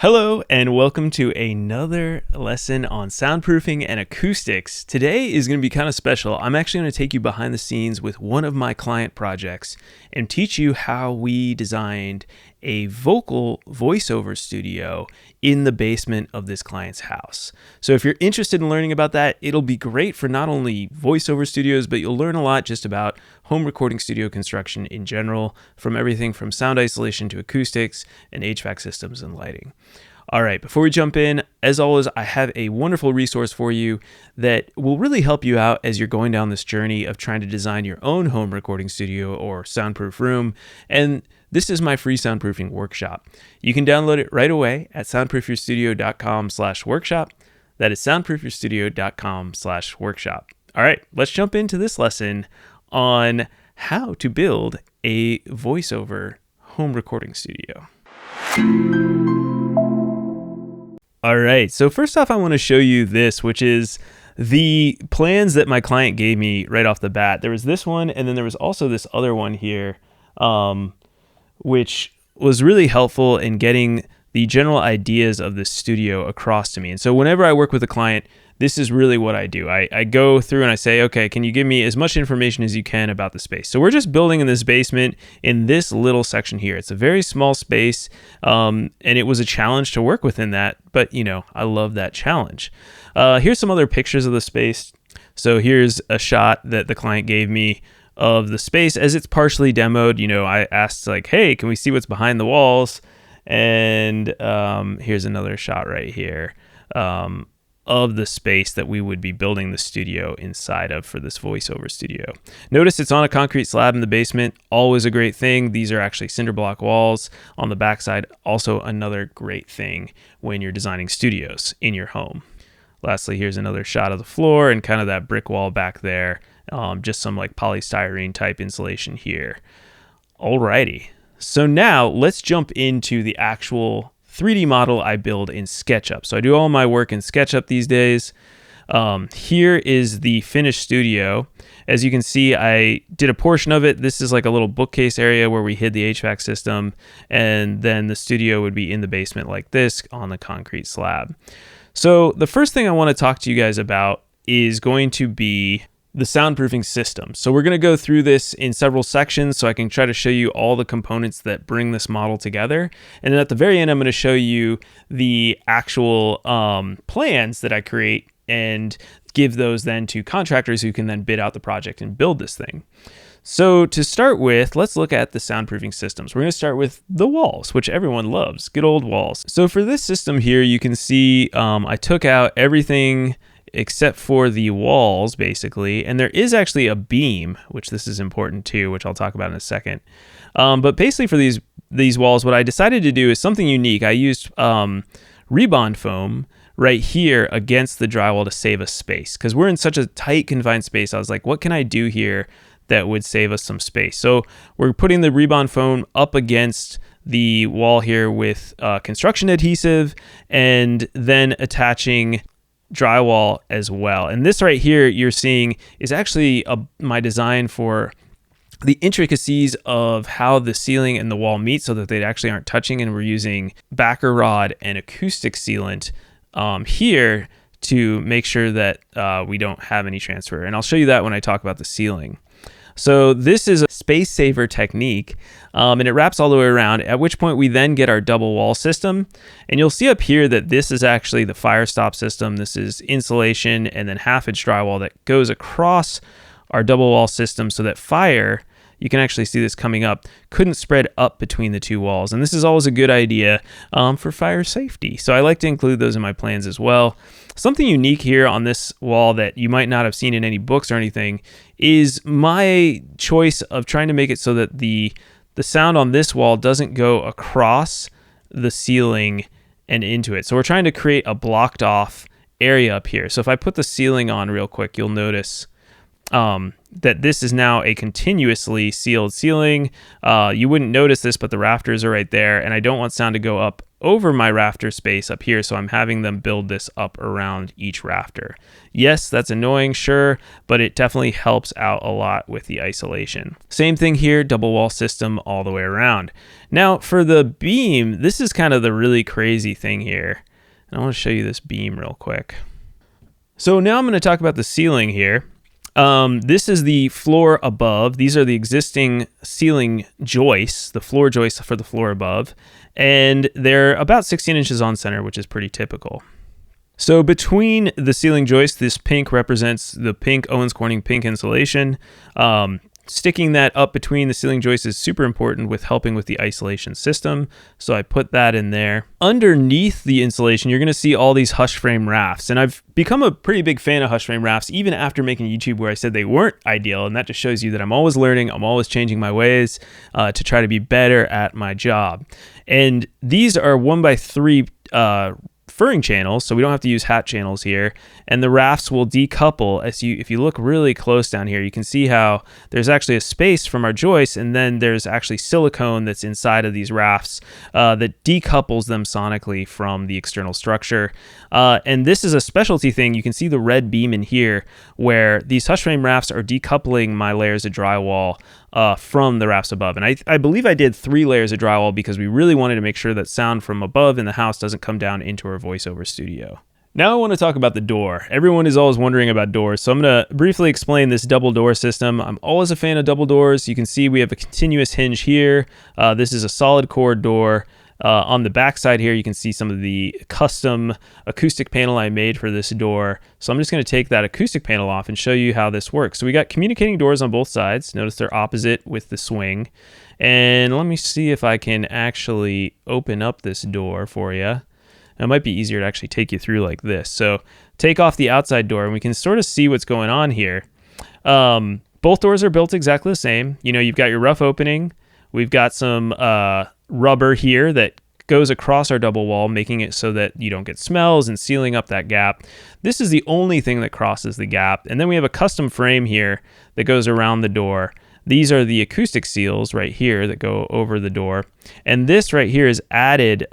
Hello and welcome to another lesson on soundproofing and acoustics. Today is going to be kind of special. I'm actually going to take you behind the scenes with one of my client projects and teach you how we designed a vocal voiceover studio in the basement of this client's house. So if you're interested in learning about that, it'll be great for not only voiceover studios, but you'll learn a lot just about home recording studio construction in general, from everything from sound isolation to acoustics and HVAC systems and lighting. All right, before we jump in, as always, I have a wonderful resource for you that will really help you out as you're going down this journey of trying to design your own home recording studio or soundproof room. And this is my free soundproofing workshop. You can download it right away at soundproofyourstudio.com/workshop. That is soundproofyourstudio.com/workshop. All right, let's jump into this lesson on how to build a voiceover home recording studio. All right, so first off, I want to show you this, which is the plans that my client gave me right off the bat. There was this one, and then there was also this other one here, which was really helpful in getting the general ideas of this studio across to me. And so whenever I work with a client, this is really what I do. I go through and I say, okay, can you give me as much information as you can about the space? So we're just building in this basement in this little section here. It's a very small space, and it was a challenge to work within that, but you know, I love that challenge. Here's some other pictures of the space. So here's a shot that the client gave me of the space as it's partially demoed. You know, I asked like, hey, can we see what's behind the walls? And here's another shot right here of the space that we would be building the studio inside of for this voiceover studio. Notice it's on a concrete slab in the basement, always a great thing. These are actually cinder block walls on the backside, also another great thing when you're designing studios in your home. Lastly, here's another shot of the floor and kind of that brick wall back there, just some like polystyrene type insulation here. Alrighty, so now let's jump into the actual 3D model I build in SketchUp. So I do all my work in SketchUp these days. Here is the finished studio. As you can see, I did a portion of it. This is like a little bookcase area where we hid the HVAC system, and then the studio would be in the basement like this on the concrete slab. So the first thing I want to talk to you guys about is going to be the soundproofing system. So we're going to go through this in several sections so I can try to show you all the components that bring this model together. And then at the very end, I'm going to show you the actual plans that I create and give those then to contractors who can then bid out the project and build this thing. So to start with, let's look at the soundproofing systems. We're going to start with the walls, which everyone loves, good old walls. So for this system here, you can see I took out everything except for the walls, basically. And there is actually a beam, which this is important too, which I'll talk about in a second. But basically for these walls, what I decided to do is something unique. I used rebond foam right here against the drywall to save us space, because we're in such a tight, confined space. I was like, what can I do here that would save us some space? So we're putting the rebond foam up against the wall here with construction adhesive, and then attaching drywall as well. And this right here you're seeing is actually my design for the intricacies of how the ceiling and the wall meet so that they actually aren't touching, and we're using backer rod and acoustic sealant here to make sure that we don't have any transfer. And I'll show you that when I talk about the ceiling. So this is a space saver technique, and it wraps all the way around, at which point we then get our double wall system. And you'll see up here that this is actually the fire stop system. This is insulation and then half-inch drywall that goes across our double wall system so that fire, you can actually see this coming up, couldn't spread up between the two walls. And this is always a good idea for fire safety. So I like to include those in my plans as well. Something unique here on this wall that you might not have seen in any books or anything is my choice of trying to make it so that the sound on this wall doesn't go across the ceiling and into it. So we're trying to create a blocked off area up here. So if I put the ceiling on real quick, you'll notice that this is now a continuously sealed ceiling. You wouldn't notice this, but the rafters are right there, and I don't want sound to go up over my rafter space up here, so I'm having them build this up around each rafter. Yes, that's annoying, sure, but it definitely helps out a lot with the isolation. Same thing here, double wall system all the way around. Now for the beam, this is kind of the really crazy thing here. And I want to show you this beam real quick. So now I'm going to talk about the ceiling here. This is the floor above. These are the existing ceiling joists, the floor joists for the floor above, and they're about 16 inches on center, which is pretty typical. So between the ceiling joists, this pink represents the pink Owens Corning pink insulation. Sticking that up between the ceiling joists is super important with helping with the isolation system. So I put that in there. Underneath the insulation, you're going to see all these hush frame rafts. And I've become a pretty big fan of hush frame rafts, even after making YouTube where I said they weren't ideal. And that just shows you that I'm always learning. I'm always changing my ways to try to be better at my job. And these are 1x3 furring channels, so we don't have to use hat channels here, and the rafts will decouple. If you look really close down here, you can see how there's actually a space from our joists, and then there's actually silicone that's inside of these rafts that decouples them sonically from the external structure. And this is a specialty thing. You can see the red beam in here where these hush frame rafts are decoupling my layers of drywall from the rafts above. And I believe I did 3 layers of drywall because we really wanted to make sure that sound from above in the house doesn't come down into our voiceover studio. Now I want to talk about the door. Everyone is always wondering about doors, so I'm going to briefly explain this double door system. I'm always a fan of double doors. You can see we have a continuous hinge here. This is a solid core door. On the back side here, you can see some of the custom acoustic panel I made for this door. So I'm just going to take that acoustic panel off and show you how this works. So we got communicating doors on both sides. Notice they're opposite with the swing. And let me see if I can actually open up this door for you. It might be easier to actually take you through like this. So take off the outside door and we can sort of see what's going on here. Both doors are built exactly the same. You know, you've got your rough opening. We've got some rubber here that goes across our double wall, making it so that you don't get smells and sealing up that gap. This is the only thing that crosses the gap. And then we have a custom frame here that goes around the door. These are the acoustic seals right here that go over the door. And this right here is added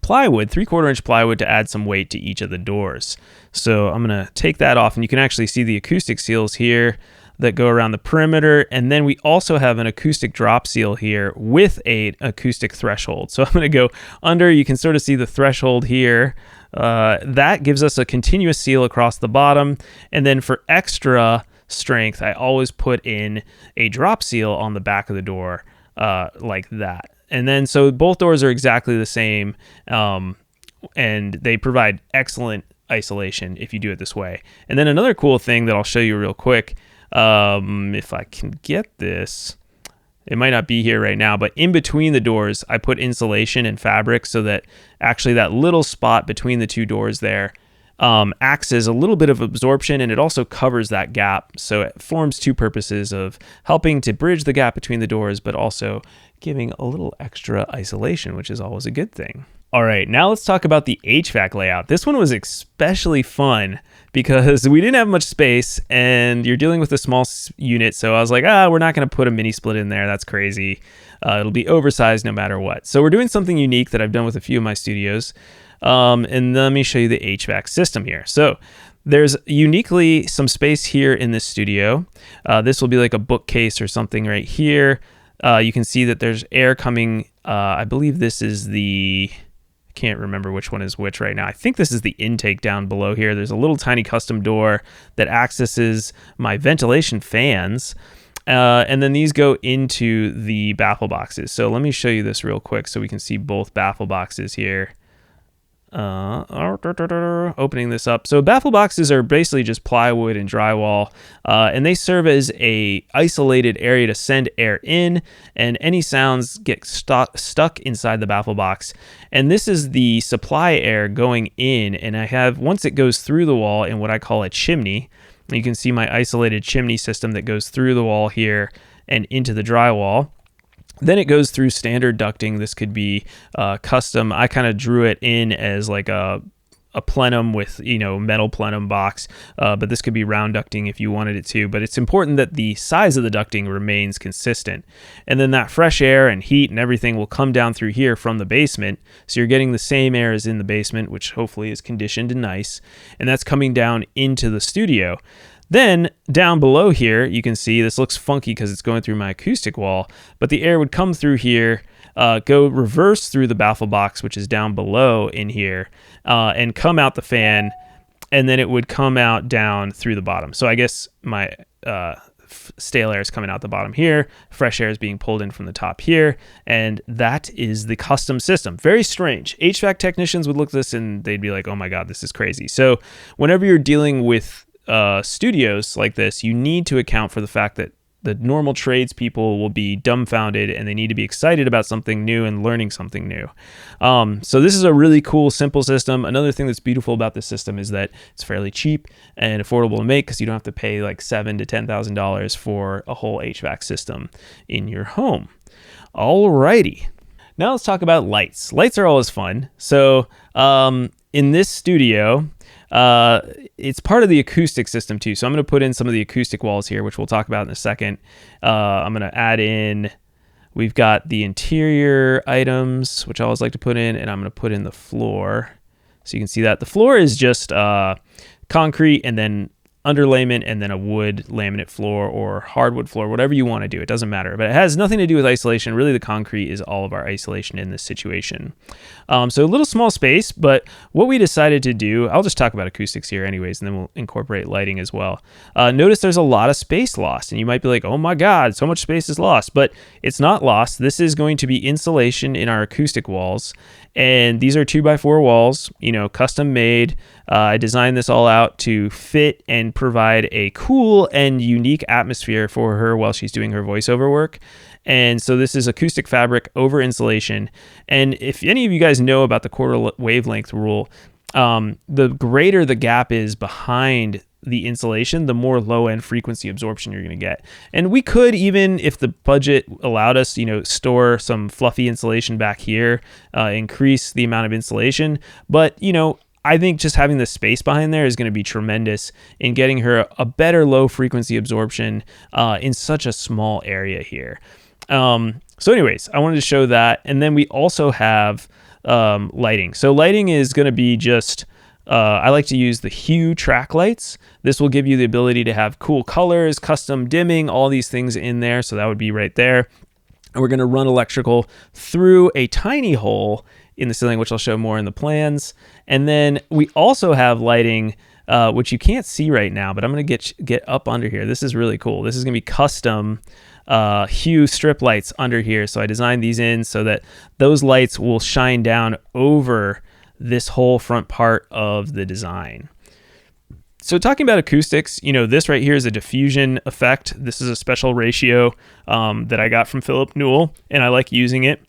plywood, 3/4 inch plywood to add some weight to each of the doors. So I'm going to take that off and you can actually see the acoustic seals here that go around the perimeter. And then we also have an acoustic drop seal here with an acoustic threshold. So I'm going to go under. You can sort of see the threshold here. That gives us a continuous seal across the bottom. And then for extra strength, I always put in a drop seal on the back of the door like that. And then so both doors are exactly the same, and they provide excellent isolation if you do it this way. And then another cool thing that I'll show you real quick, if I can get this, it might not be here right now, but in between the doors, I put insulation and fabric so that actually that little spot between the two doors there acts as a little bit of absorption, and it also covers that gap. So it forms two purposes of helping to bridge the gap between the doors, but also giving a little extra isolation, which is always a good thing. All right, now let's talk about the HVAC layout. This one was especially fun because we didn't have much space and you're dealing with a small unit. So I was like, we're not going to put a mini split in there. That's crazy. It'll be oversized no matter what. So we're doing something unique that I've done with a few of my studios. And let me show you the HVAC system here. So there's uniquely some space here in this studio. This will be like a bookcase or something right here. You can see that there's air coming. I believe this is I can't remember which one is which right now. I think this is the intake down below here. There's a little tiny custom door that accesses my ventilation fans. And then these go into the baffle boxes. So let me show you this real quick so we can see both baffle boxes here. Opening this up. So baffle boxes are basically just plywood and drywall, and they serve as a isolated area to send air in, and any sounds get stuck inside the baffle box. And this is the supply air going in, and I have, once it goes through the wall in what I call a chimney, you can see my isolated chimney system that goes through the wall here and into the drywall. Then it goes through standard ducting. This could be custom. I kind of drew it in as like a a plenum with, metal plenum box, but this could be round ducting if you wanted it to. But it's important that the size of the ducting remains consistent. And then that fresh air and heat and everything will come down through here from the basement. So you're getting the same air as in the basement, which hopefully is conditioned and nice. And that's coming down into the studio. Then down below here, you can see this looks funky because it's going through my acoustic wall, but the air would come through here, go reverse through the baffle box, which is down below in here, and come out the fan, and then it would come out down through the bottom. So I guess my stale air is coming out the bottom here, fresh air is being pulled in from the top here, and that is the custom system. Very strange. HVAC technicians would look at this and they'd be like, oh my God, this is crazy. So whenever you're dealing with studios like this, you need to account for the fact that the normal tradespeople will be dumbfounded and they need to be excited about something new and learning something new. So this is a really cool, simple system. Another thing that's beautiful about this system is that it's fairly cheap and affordable to make because you don't have to pay like $7,000 to $10,000 for a whole HVAC system in your home. Alrighty. Now let's talk about lights. Lights are always fun. So in this studio, it's part of the acoustic system too. So I'm going to put in some of the acoustic walls here, which we'll talk about in a second. I'm going to add in, we've got the interior items, which I always like to put in, and I'm going to put in the floor. So you can see that the floor is just concrete and then underlayment and then a wood laminate floor or hardwood floor, whatever you want to do. It doesn't matter, but it has nothing to do with isolation. Really, the concrete is all of our isolation in this situation. So a little small space, but what we decided to do, I'll just talk about acoustics here anyways, and then we'll incorporate lighting as well. Notice there's a lot of space lost, and you might be like, oh my God, so much space is lost, but it's not lost. This is going to be insulation in our acoustic walls. And these are 2x4 walls, custom made. I designed this all out to fit and provide a cool and unique atmosphere for her while she's doing her voiceover work. And so this is acoustic fabric over insulation. And if any of you guys know about the quarter wavelength rule, the greater the gap is behind the insulation, the more low-end frequency absorption you're going to get. And we could, even if the budget allowed us, store some fluffy insulation back here, increase the amount of insulation. But, I think just having the space behind there is going to be tremendous in getting her a better low frequency absorption in such a small area here. So anyways, I wanted to show that. And then we also have lighting. So lighting is going to be just, I like to use the Hue track lights. This will give you the ability to have cool colors, custom dimming, all these things in there. So that would be right there. And we're going to run electrical through a tiny hole in the ceiling, which I'll show more in the plans. And then we also have lighting, which you can't see right now, but I'm going to get up under here. This is really cool. This is going to be custom Hue strip lights under here. So I designed these in so that those lights will shine down over this whole front part of the design. So talking about acoustics, this right here is a diffusion effect. This is a special ratio that I got from Philip Newell, and I like using it.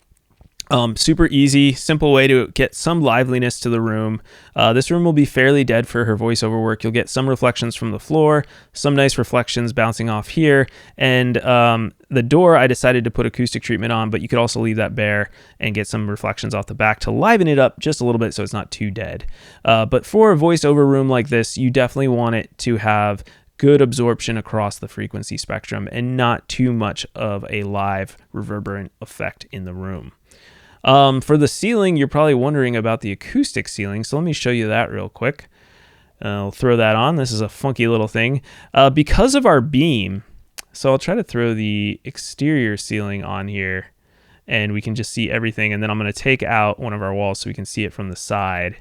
Super easy, simple way to get some liveliness to the room. This room will be fairly dead for her voiceover work. You'll get some reflections from the floor, some nice reflections bouncing off here, and the door I decided to put acoustic treatment on, but you could also leave that bare and get some reflections off the back to liven it up just a little bit so it's not too dead. But for a voiceover room like this, you definitely want it to have good absorption across the frequency spectrum and not too much of a live reverberant effect in the room. For the ceiling, you're probably wondering about the acoustic ceiling, so let me show you that real quick. I'll throw that on. This is a funky little thing. Because of our beam, so I'll try to throw the exterior ceiling on here, and we can just see everything, and then I'm going to take out one of our walls so we can see it from the side.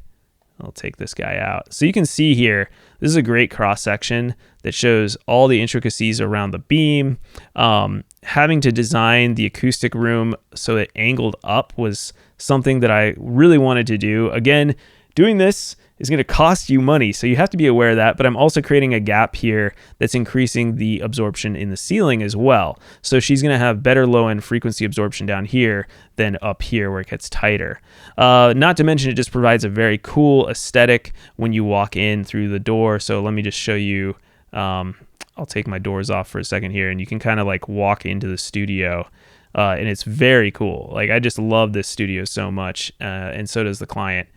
I'll take this guy out. So you can see here, this is a great cross-section that shows all the intricacies around the beam. Having to design the acoustic room so it angled up was something that I really wanted to do. Again, doing this is going to cost you money, so you have to be aware of that, but I'm also creating a gap here that's increasing the absorption in the ceiling as well. So she's going to have better low-end frequency absorption down here than up here where it gets tighter. Not to mention it just provides a very cool aesthetic when you walk in through the door. So let me just show you, I'll take my doors off for a second here, and you can kind of like walk into the studio, and it's very cool. Like, I just love this studio so much, and so does the client.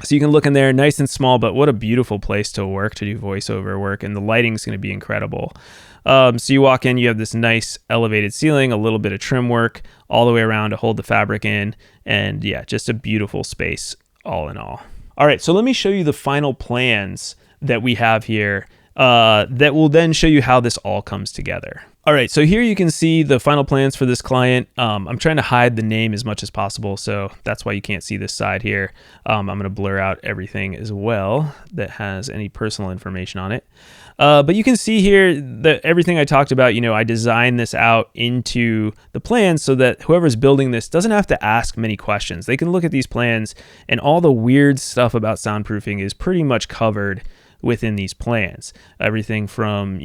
So you can look in there, nice and small, but what a beautiful place to work, to do voiceover work, and the lighting's going to be incredible. So you walk in, you have this nice elevated ceiling, a little bit of trim work all the way around to hold the fabric in, and yeah, just a beautiful space all in all. All right, so let me show you the final plans that we have here that will then show you how this all comes together. All right, so here you can see the final plans for this client. I'm trying to hide the name as much as possible, so that's why you can't see this side here. I'm going to blur out everything as well that has any personal information on it. But you can see here that everything I talked about, I designed this out into the plans so that whoever's building this doesn't have to ask many questions. They can look at these plans and all the weird stuff about soundproofing is pretty much covered within these plans. Everything from,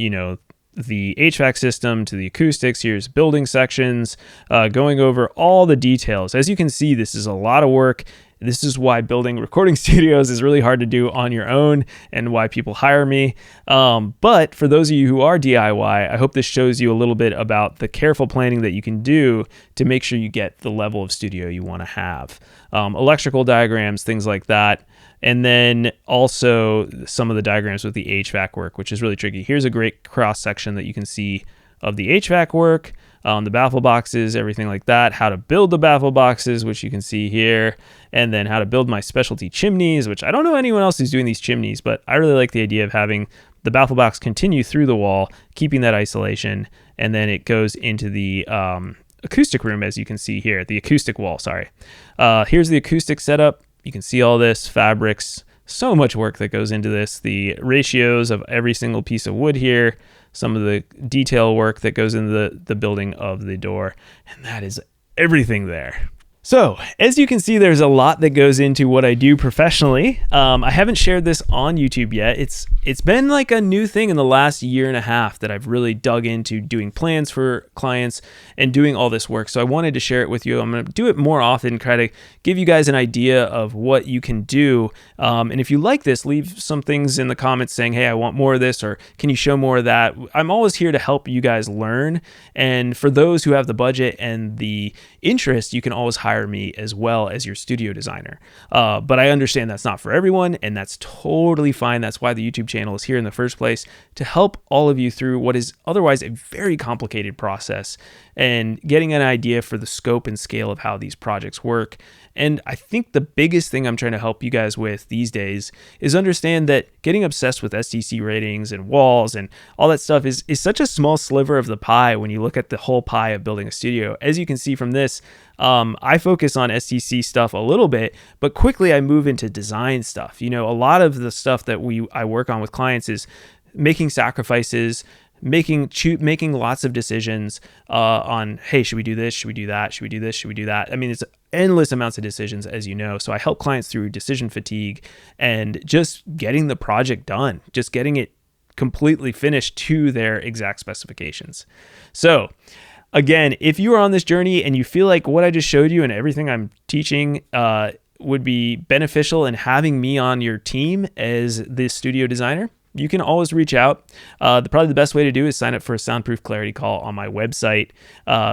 the HVAC system to the acoustics, here's building sections, going over all the details. As you can see, this is a lot of work. This is why building recording studios is really hard to do on your own and why people hire me. But for those of you who are DIY, I hope this shows you a little bit about the careful planning that you can do to make sure you get the level of studio you want to have. Electrical diagrams, things like that. And then also some of the diagrams with the HVAC work, which is really tricky. Here's a great cross section that you can see of the HVAC work, the baffle boxes, everything like that, how to build the baffle boxes, which you can see here, and then how to build my specialty chimneys, which I don't know anyone else who's doing these chimneys, but I really like the idea of having the baffle box continue through the wall, keeping that isolation, and then it goes into the acoustic room, as you can see here, the acoustic wall, sorry. Here's the acoustic setup. You can see all this, fabrics, so much work that goes into this, the ratios of every single piece of wood here, some of the detail work that goes into the building of the door, and that is everything there. So, as you can see, there's a lot that goes into what I do professionally. I haven't shared this on YouTube yet. It's been like a new thing in the last year and a half that I've really dug into doing plans for clients and doing all this work. So I wanted to share it with you. I'm going to do it more often, try to give you guys an idea of what you can do. And if you like this, leave some things in the comments saying, hey, I want more of this, or can you show more of that? I'm always here to help you guys learn. And for those who have the budget and the interest, you can always hire me as well as your studio designer. But I understand that's not for everyone, and that's totally fine. That's why the YouTube channel is here in the first place, to help all of you through what is otherwise a very complicated process and getting an idea for the scope and scale of how these projects work. And I think the biggest thing I'm trying to help you guys with these days is understand that getting obsessed with STC ratings and walls and all that stuff is such a small sliver of the pie when you look at the whole pie of building a studio. As you can see from this, I focus on STC stuff a little bit, but quickly I move into design stuff. A lot of the stuff that I work on with clients is making sacrifices, making lots of decisions on, hey, should we do this? Should we do that? Should we do this? Should we do that? I mean, it's endless amounts of decisions, as you know. So I help clients through decision fatigue and just getting the project done, just getting it completely finished to their exact specifications. So again, if you are on this journey and you feel like what I just showed you and everything I'm teaching would be beneficial in having me on your team as the studio designer, you can always reach out. Probably the best way to do is sign up for a Soundproof Clarity Call on my website.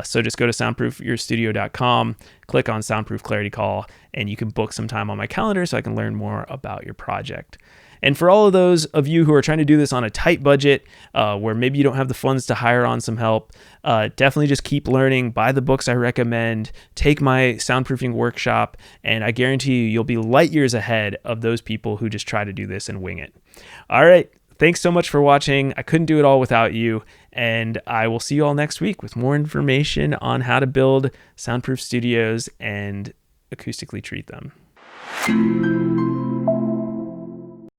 So just go to soundproofyourstudio.com, click on Soundproof Clarity Call, and you can book some time on my calendar so I can learn more about your project. And for all of those of you who are trying to do this on a tight budget, where maybe you don't have the funds to hire on some help, definitely just keep learning, buy the books I recommend, take my soundproofing workshop, and I guarantee you'll be light years ahead of those people who just try to do this and wing it. All right. Thanks so much for watching. I couldn't do it all without you, and I will see you all next week with more information on how to build soundproof studios and acoustically treat them.